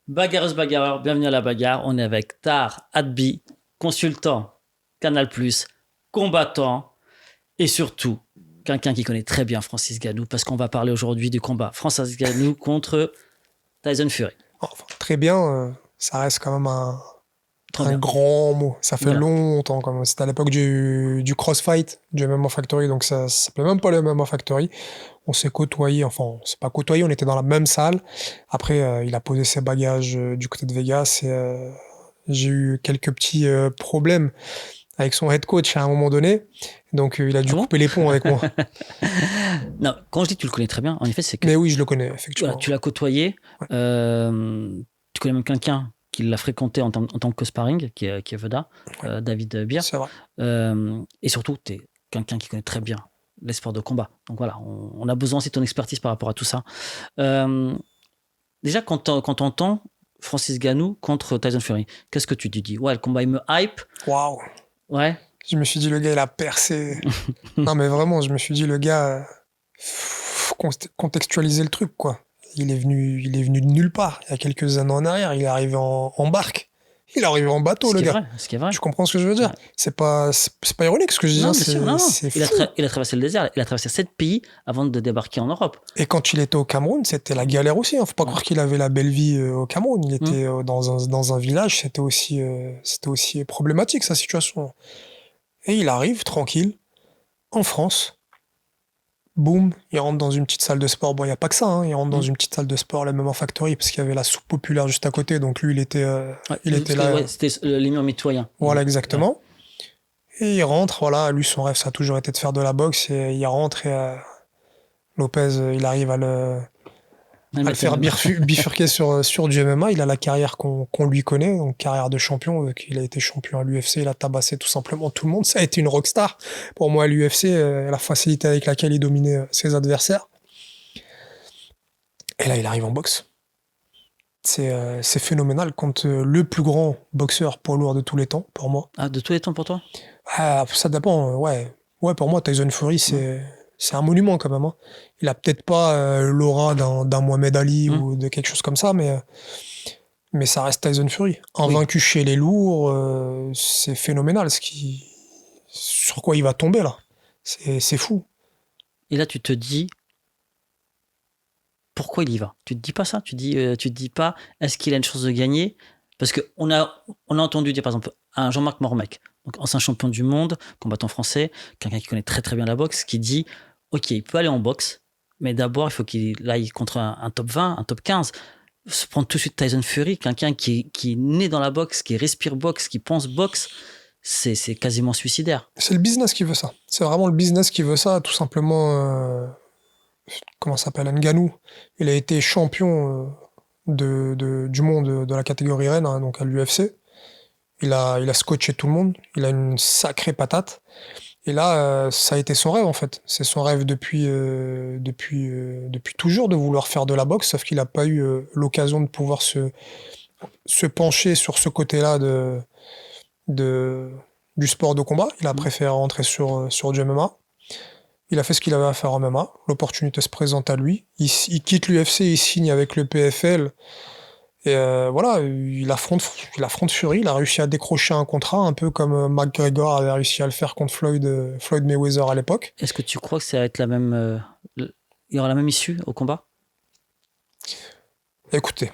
Bagarreuse bagarreur, bienvenue à la bagarre. On est avec Tar Adbi, consultant Canal+, combattant et surtout quelqu'un qui connaît très bien Francis Ngannou parce qu'on va parler aujourd'hui du combat Francis Ngannou contre Tyson Fury. Enfin, très bien, ça reste quand même Trop un bien. grand mot. Ça fait Voilà. longtemps, quand même. C'était à l'époque du CrossFight, du MMA Factory, donc ça s'appelait même pas le MMA Factory. On s'est côtoyé, enfin, on s'est pas côtoyé, on était dans la même salle. Après, il a posé ses bagages du côté de Vegas et j'ai eu quelques petits problèmes avec son head coach à un moment donné. Donc, il a Ah dû bon? couper les ponts avec moi. Non, quand je dis que tu le connais très bien, en effet, c'est que Mais oui, je le connais, voilà, effectivement. tu l'as côtoyé. Ouais, Tu connais même quelqu'un qui l'a fréquenté en tant que sparring, qui est Veda, ouais, David Beer. c'est vrai. Et surtout, tu es quelqu'un qui connaît très bien les sports de combat. Donc voilà, on a besoin aussi de ton expertise par rapport à tout ça. Euh, Déjà, quand on entend Francis Ngannou contre Tyson Fury, qu'est-ce que tu te dis? Ouais, le combat, il me hype. Waouh! Ouais. Je me suis dit, le gars, il a percé. Non, mais vraiment, je me suis dit, le gars, faut contextualiser le truc, quoi. Il est venu de nulle part. Il y a quelques années en arrière, il est arrivé en barque. Il est arrivé en bateau, Ce le qui est gars. vrai, ce qui est vrai. Tu comprends ce que je veux dire? Ouais. C'est pas ironique ce que je dis, Non, hein, bien sûr, non, non. c'est fou. Il a traversé le désert, il a traversé 7 pays avant de débarquer en Europe. Et quand il était au Cameroun, c'était la galère aussi, hein. Faut pas Ouais. croire qu'il avait la belle vie au Cameroun. Il Hum. était dans un village, c'était aussi problématique, sa situation. Et il arrive tranquille, en France. Boum, il rentre dans une petite salle de sport. Bon, il n'y a pas que ça, hein. Il rentre dans Hum. une petite salle de sport, la même en Factory, parce qu'il y avait la soupe populaire juste à côté. Donc lui, Ouais, il était là. ouais, c'était les murs mitoyens. Voilà, Ouais. exactement. Et il rentre, voilà. Lui, son rêve, ça a toujours été de faire de la boxe. Et il rentre et Lopez, il arrive Le à le mettre faire même. bifurquer sur du MMA. Il a la carrière qu'on lui connaît, donc carrière de champion. Il a été champion à l'UFC, il a tabassé tout simplement tout le monde. Ça a été une rockstar. Pour moi, à l'UFC, la facilité avec laquelle il dominait ses adversaires. Et là, il arrive en boxe. C'est phénoménal contre le plus grand boxeur poids lourd de tous les temps, pour moi. Ah, de tous les temps pour toi? Ah, ça dépend, ouais. Ouais, pour moi, Tyson Fury, Hum. c'est un monument quand même, hein. Il a peut-être pas l'aura d'un Mohamed Ali Hum. ou de quelque chose comme ça, mais ça reste Tyson Fury. Oui. Invaincu chez les lourds, c'est phénoménal sur quoi il va tomber là. C'est fou. Et là, tu te dis, pourquoi il y va? Tu te dis pas ça? Tu te dis pas, est-ce qu'il a une chance de gagner? Parce on a entendu dire, par exemple, un Jean-Marc Mormec, donc ancien champion du monde, combattant français, quelqu'un qui connaît très très bien la boxe, qui dit, ok, il peut aller en boxe, mais d'abord, il faut qu'il aille contre un top 20, un top 15. Se prendre tout de suite Tyson Fury, quelqu'un qui est né dans la boxe, qui respire boxe, qui pense boxe, c'est quasiment suicidaire. C'est le business qui veut ça. C'est vraiment le business qui veut ça, tout simplement. Comment ça s'appelle, Ngannou. Il a été champion du monde de la catégorie reine, hein, donc à l'UFC. Il a scotché tout le monde. Il a une sacrée patate. Et là, ça a été son rêve en fait. C'est son rêve depuis toujours de vouloir faire de la boxe, sauf qu'il n'a pas eu l'occasion de pouvoir se pencher sur ce côté-là de, du sport de combat. Il a Mm. préféré rentrer sur du MMA. Il a fait ce qu'il avait à faire en MMA. L'opportunité se présente à lui. Il quitte l'UFC, il signe avec le PFL. Et voilà, il affronte Fury. Il a réussi à décrocher un contrat, un peu comme McGregor avait réussi à le faire contre Floyd Mayweather à l'époque. Est-ce que tu crois que ça va être la même, il y aura la même issue au combat? Écoutez,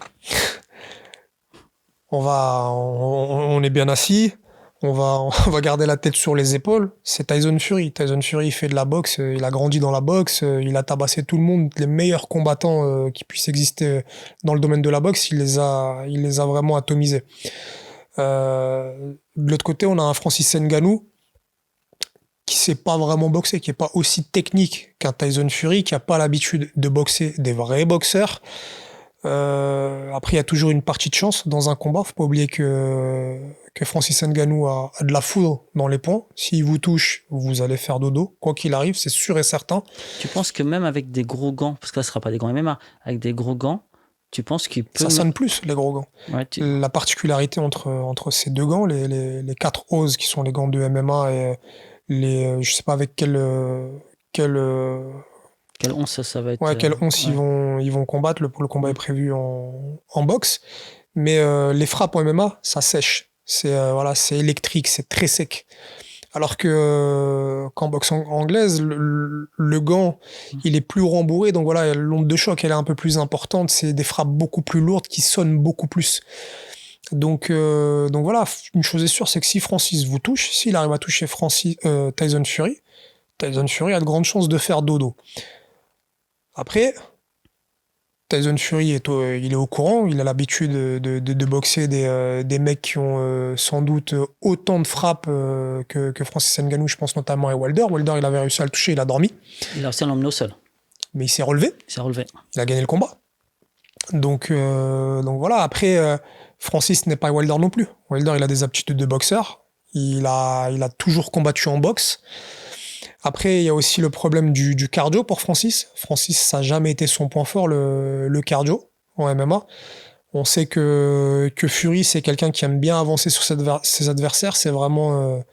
on est bien assis. On va garder la tête sur les épaules. C'est Tyson Fury. Tyson Fury, il fait de la boxe. Il a grandi dans la boxe. Il a tabassé tout le monde. Les meilleurs combattants qui puissent exister dans le domaine de la boxe, il les a vraiment atomisés. De l'autre côté, on a un Francis Ngannou qui sait pas vraiment boxer, qui est pas aussi technique qu'un Tyson Fury, qui a pas l'habitude de boxer des vrais boxeurs. Après, il y a toujours une partie de chance dans un combat. Faut pas oublier que Francis Ngannou a de la foudre dans les poings. S'il vous touche, vous allez faire dodo. Quoi qu'il arrive, c'est sûr et certain. Tu penses que même avec des gros gants, parce que là ce sera pas des gants MMA, avec des gros gants, tu penses qu'il peut... Ça sonne plus, les gros gants. Ouais, La particularité entre ces deux gants, les 4 oses qui sont les gants de MMA et je sais pas avec quel, quelle once ça va être... ouais, quelle once ils ouais. vont, ils vont combattre. Le combat est prévu en boxe. Mais les frappes en MMA, ça sèche. Voilà, c'est électrique, c'est très sec. Alors que qu'en boxe anglaise, le gant, il est plus rembourré, donc voilà, l'onde de choc, elle est un peu plus importante. C'est des frappes beaucoup plus lourdes qui sonnent beaucoup plus. Donc voilà, une chose est sûre, c'est que si Francis vous touche, s'il arrive à toucher Tyson Fury a de grandes chances de faire dodo. Après, Tyson Fury il est au courant, il a l'habitude de boxer des mecs qui ont sans doute autant de frappes que Francis Ngannou, je pense notamment à Wilder. Wilder, il avait réussi à le toucher, il a dormi, Il a aussi l'emmené au sol. mais il s'est relevé, Il s'est relevé. il a gagné le combat. Donc voilà, après, Francis n'est pas Wilder non plus. Wilder, il a des aptitudes de boxeur, il a toujours combattu en boxe. Après, il y a aussi le problème du cardio pour Francis. Francis, ça n'a jamais été son point fort, le cardio en MMA. On sait que Fury, c'est quelqu'un qui aime bien avancer sur ses adversaires. C'est vraiment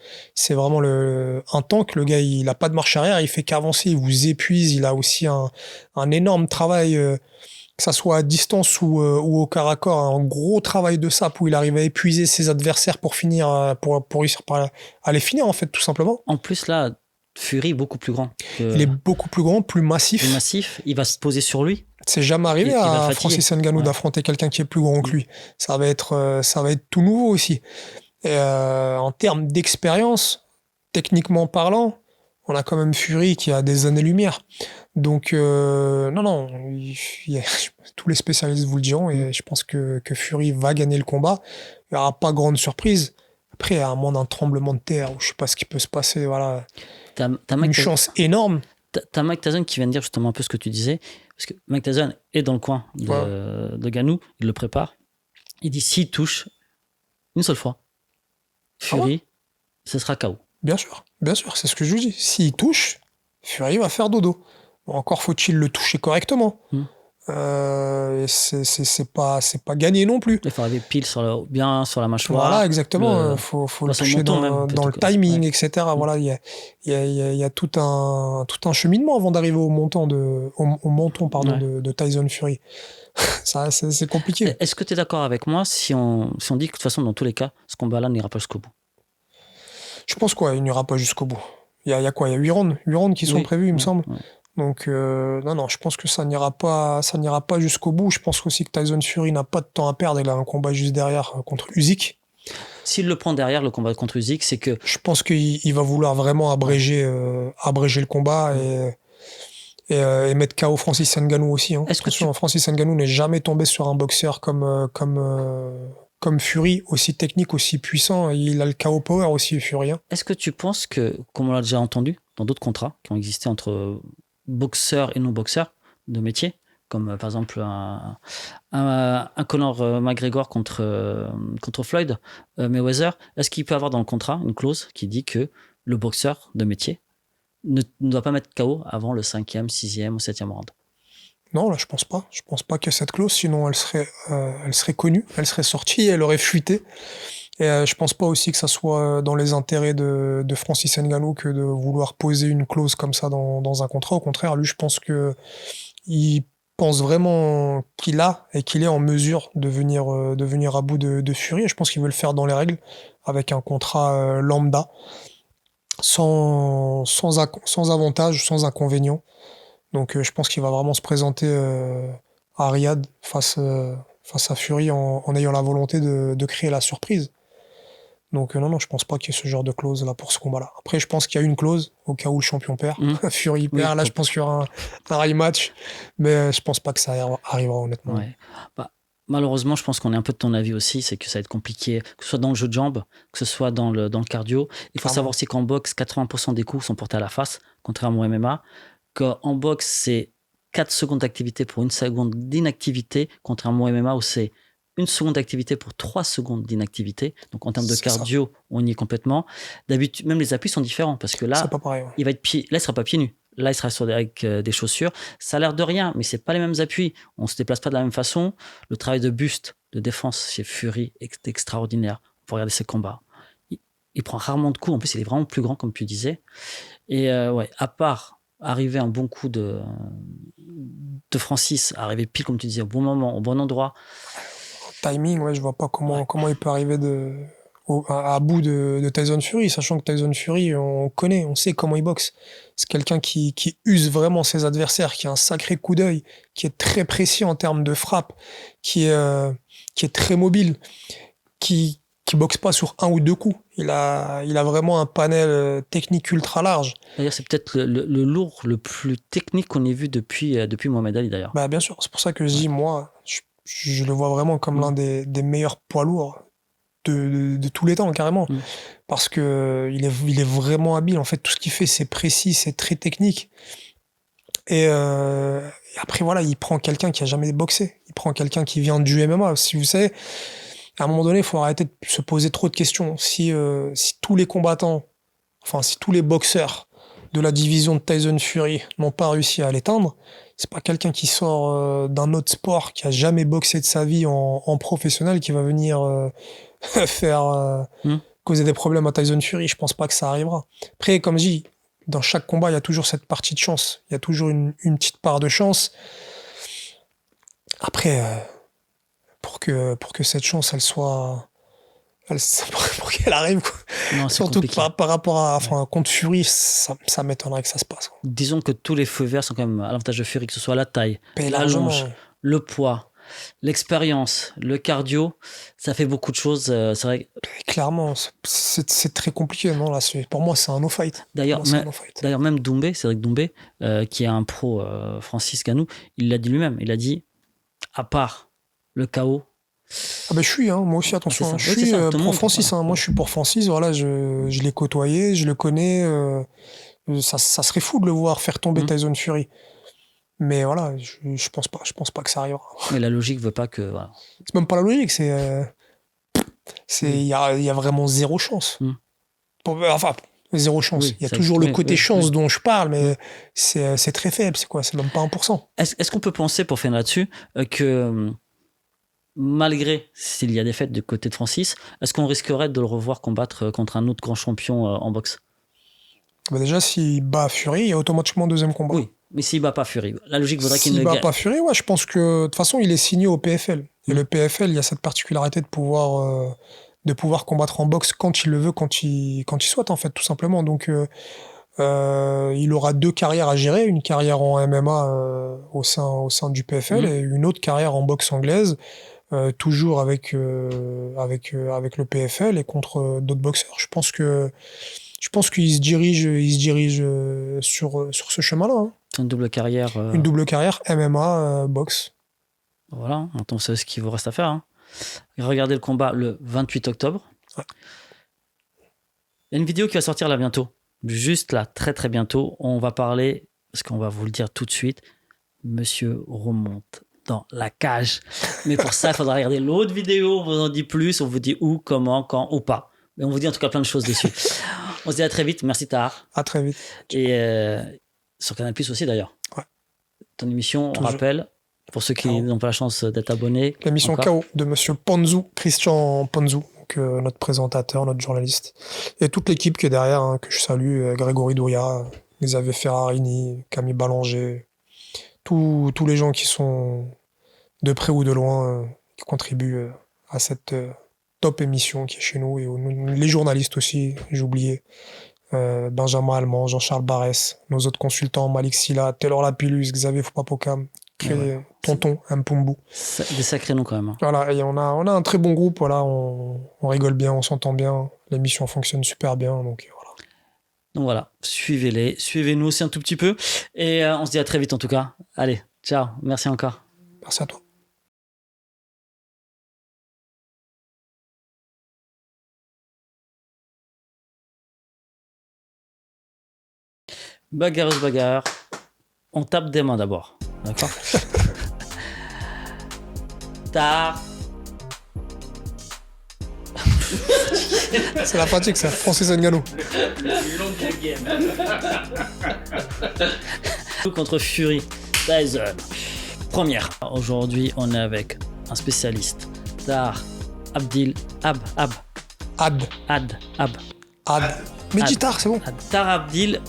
un tank. Le gars, il a pas de marche arrière, il fait qu'avancer, il vous épuise. Il a aussi un énorme travail, que ça soit à distance ou au corps à corps, un gros travail de sape où il arrive à épuiser ses adversaires pour finir, pour réussir à les finir, en fait, tout simplement. En plus, là, Fury est beaucoup plus grand. Il est beaucoup plus grand, plus massif. Plus massif. Il va se poser sur lui. C'est jamais arrivé Il va à fatiguer. Francis Ngannou Ouais. d'affronter quelqu'un qui est plus grand que lui. Ça va être tout nouveau aussi. Et en termes d'expérience, techniquement parlant, on a quand même Fury qui a des années-lumière. Donc, non, tous les spécialistes vous le diront, et je pense que Fury va gagner le combat. Il n'y aura pas grande surprise. Après, à moins d'un tremblement de terre, ou je sais pas ce qui peut se passer, voilà, T'as une Mike chance énorme. T'as Mike Tyson qui vient de dire justement un peu ce que tu disais. Parce que Mike Tyson est dans le coin de Ngannou. Il le prépare. Il dit s'il touche une seule fois, Fury, ce sera KO. Bien sûr, c'est ce que je vous dis. S'il touche, Fury va faire dodo. Bon, encore faut-il le toucher correctement. Et c'est pas gagné non plus. Il faut arriver pile bien sur la mâchoire. Voilà, exactement. Faut le toucher dans le timing, etc. Voilà, il y a tout un cheminement avant d'arriver au menton de Tyson Fury. Ça, c'est compliqué. Est-ce que tu es d'accord avec moi si on dit que de toute façon, dans tous les cas, ce combat-là n'ira pas jusqu'au bout? Je pense qu'il n'ira pas jusqu'au bout. Il y a quoi? Il y a 8 rounds qui sont prévus, il me semble. Donc, non, je pense que ça n'ira pas jusqu'au bout. Je pense aussi que Tyson Fury n'a pas de temps à perdre. Il a un combat juste derrière contre Usyk. S'il le prend derrière, le combat contre Usyk, c'est que... Je pense qu'il va vouloir vraiment abréger le combat et mettre KO Francis Ngannou aussi. Hein. Attention, Francis Ngannou n'est jamais tombé sur un boxeur comme Fury, aussi technique, aussi puissant. Il a le KO power aussi, Fury. Hein. Est-ce que tu penses que, comme on l'a déjà entendu dans d'autres contrats qui ont existé entre boxeurs et non-boxeurs de métier, comme par exemple un Conor McGregor contre Floyd Mayweather, est-ce qu'il peut avoir dans le contrat une clause qui dit que le boxeur de métier ne doit pas mettre KO avant le 5e, 6e ou 7e round? Non, là, je pense pas. Je pense pas qu'il y ait cette clause, sinon elle serait connue, elle serait sortie, elle aurait fuité. Et je pense pas aussi que ça soit dans les intérêts de Francis Ngannou que de vouloir poser une clause comme ça dans un contrat. Au contraire, lui, je pense que il pense vraiment qu'il a et qu'il est en mesure de venir à bout de Fury. Et je pense qu'il veut le faire dans les règles, avec un contrat lambda, sans avantage, sans inconvénient. Donc je pense qu'il va vraiment se présenter à Riyad face à Fury en ayant la volonté de créer la surprise. Donc non, je pense pas qu'il y ait ce genre de clause là pour ce combat-là. Après, je pense qu'il y a une clause au cas où le champion perd. Fury perd, là je pense qu'il y aura un rematch, mais je pense pas que ça arrivera honnêtement. Ouais. Bah, malheureusement, je pense qu'on est un peu de ton avis aussi, c'est que ça va être compliqué, que ce soit dans le jeu de jambes, que ce soit dans le cardio. Il faut savoir aussi qu'en boxe, 80% des coups sont portés à la face, contrairement au MMA. Qu'en boxe, c'est 4 secondes d'activité pour 1 seconde d'inactivité, contrairement au MMA où c'est 1 seconde d'activité pour 3 secondes d'inactivité. Donc en termes de cardio, on y est complètement. D'habitude, même les appuis sont différents parce que là, c'est pas pareil, il sera pas pieds nus. Là, il sera avec des chaussures. Ça a l'air de rien, mais c'est pas les mêmes appuis. On se déplace pas de la même façon. Le travail de buste, de défense chez Fury est extraordinaire. Pour regarder ses combats. Il prend rarement de coups. En plus, il est vraiment plus grand, comme tu disais. Et à part arriver un bon coup de Francis, arriver pile, comme tu disais, au bon moment, au bon endroit. Timing, ouais, je vois pas comment il peut arriver à bout de Tyson Fury, sachant que Tyson Fury, on connaît, on sait comment il boxe. C'est quelqu'un qui use vraiment ses adversaires, qui a un sacré coup d'œil, qui est très précis en termes de frappe, qui est très mobile, qui boxe pas sur un ou deux coups. Il a vraiment un panel technique ultra large. D'ailleurs, c'est peut-être le lourd le plus technique qu'on ait vu depuis Mohamed Ali, d'ailleurs. Bah, bien sûr, c'est pour ça que je dis, moi, je le vois vraiment comme l'un des meilleurs poids lourds de tous les temps, carrément. Parce que il est vraiment habile. En fait, tout ce qu'il fait, c'est précis, c'est très technique. Et après, voilà, il prend quelqu'un qui a jamais boxé. Il prend quelqu'un qui vient du MMA. Si vous savez, à un moment donné, il faut arrêter de se poser trop de questions. Si tous les combattants, enfin, si tous les boxeurs de la division de Tyson Fury n'ont pas réussi à l'éteindre, c'est pas quelqu'un qui sort d'un autre sport, qui a jamais boxé de sa vie en professionnel, qui va venir faire causer des problèmes à Tyson Fury. Je pense pas que ça arrivera. Après, comme je dis, dans chaque combat, il y a toujours cette partie de chance. Il y a toujours une petite part de chance. Après, pour que cette chance, pour qu'elle arrive, quoi. Non, Surtout par rapport à, Ouais. contre Fury, ça m'étonnerait que ça se passe, quoi. Disons que tous les feux verts sont quand même à l'avantage de Fury, que ce soit la taille, Mais la largement, longe, le poids, l'expérience, le cardio, ça fait beaucoup de choses. C'est vrai. clairement, c'est très compliqué. Non, là, pour moi, c'est un no-fight. D'ailleurs, Pour moi, c'est un no-fight. d'ailleurs, même Doumbé, Cédric Doumbé, qui est un pro, Francis Ngannou, il l'a dit lui-même. Il a dit, à part le KO. Ah ben je suis, hein, moi aussi, attention. C'est ça. Hein, je Oui, c'est suis ça, tout le pour monde, Francis. voilà. Hein, moi, je suis pour Francis. Voilà, je l'ai côtoyé, je le connais. Ça serait fou de le voir faire tomber Tyson Fury. Mais voilà, je pense pas que ça arrivera. Mais la logique veut pas que. Voilà. C'est même pas la logique, il y a vraiment zéro chance. Enfin, zéro chance. Oui, Il y a ça toujours le explique, côté oui, chance oui. dont je parle, mais c'est très faible. C'est quoi? C'est même pas 1%. Est-ce qu'on peut penser, pour finir là-dessus, que malgré s'il y a des fêtes du côté de Francis, est-ce qu'on risquerait de le revoir combattre contre un autre grand champion en boxe? Bah déjà, s'il bat Fury, il y a automatiquement deuxième combat. Oui, mais s'il bat pas Fury, la logique voudrait qu'il S'il ne bat gagne. pas Fury, ouais, je pense que de toute façon, il est signé au PFL. Et le PFL, il y a cette particularité de pouvoir combattre en boxe quand il le veut, quand il souhaite, en fait, tout simplement. Donc, il aura deux carrières à gérer, une carrière en MMA au sein du PFL et une autre carrière en boxe anglaise, toujours avec le PFL et contre d'autres boxeurs. Je pense qu'il se dirige sur ce chemin-là. Hein. C'est une double carrière. Une double carrière MMA boxe. Voilà, on sait ce qu'il vous reste à faire. Hein. Regardez le combat le 28 octobre. Ouais. Il y a une vidéo qui va sortir là bientôt. Juste là, très très bientôt. On va parler, parce qu'on va vous le dire tout de suite, Monsieur remonte dans la cage. Mais pour ça, il faudra regarder l'autre vidéo. On vous en dit plus. On vous dit où, comment, quand ou pas. Mais on vous dit en tout cas plein de choses dessus. On se dit à très vite. Merci Tahar. À très vite. Et sur Canal Plus aussi d'ailleurs. Ouais. Ton émission, toujours. on rappelle, pour ceux qui n'ont pas la chance d'être abonnés. L'émission KO de Monsieur Ponzou, Christian Ponzou, donc, notre présentateur, notre journaliste. Et toute l'équipe qui est derrière, hein, que je salue, Grégory Douria, Xavier Ferrarini, Camille Ballanger, tous les gens qui sont de près ou de loin, qui contribuent à cette top émission qui est chez nous, et les journalistes aussi, j'ai oublié. Benjamin Allemand, Jean-Charles Barès, nos autres consultants, Malik Silla, Taylor Lapillus, Xavier Foupapokam, Tonton Mpumbu. Des sacrés noms quand même. Hein. Voilà, et on a un très bon groupe, voilà, on rigole bien, on s'entend bien, l'émission fonctionne super bien, donc voilà. Donc voilà, suivez-les, suivez-nous aussi un tout petit peu, et on se dit à très vite en tout cas. Allez, ciao, merci encore. Merci à toi. Bagarreuse bagarre, on tape des mains d'abord, d'accord? Tard. C'est la fatigue, ça. Francis Ngannou. Contre Fury, Tyson. Première. Aujourd'hui, on est avec un spécialiste. Tahar Abdil Ab. Mais dis Tahar, c'est bon. Tahar Abdil.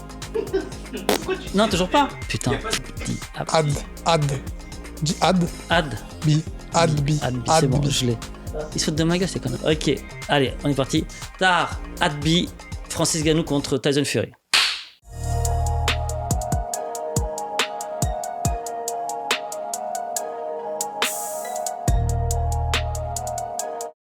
Non, toujours pas. Putain. Dis Ad. Ad. Bi. Adbi. C'est bon, je l'ai. Il se fout de ma gueule, c'est quand même. Ok, allez, on est parti. Tahar Adbi, Francis Ngannou contre Tyson Fury.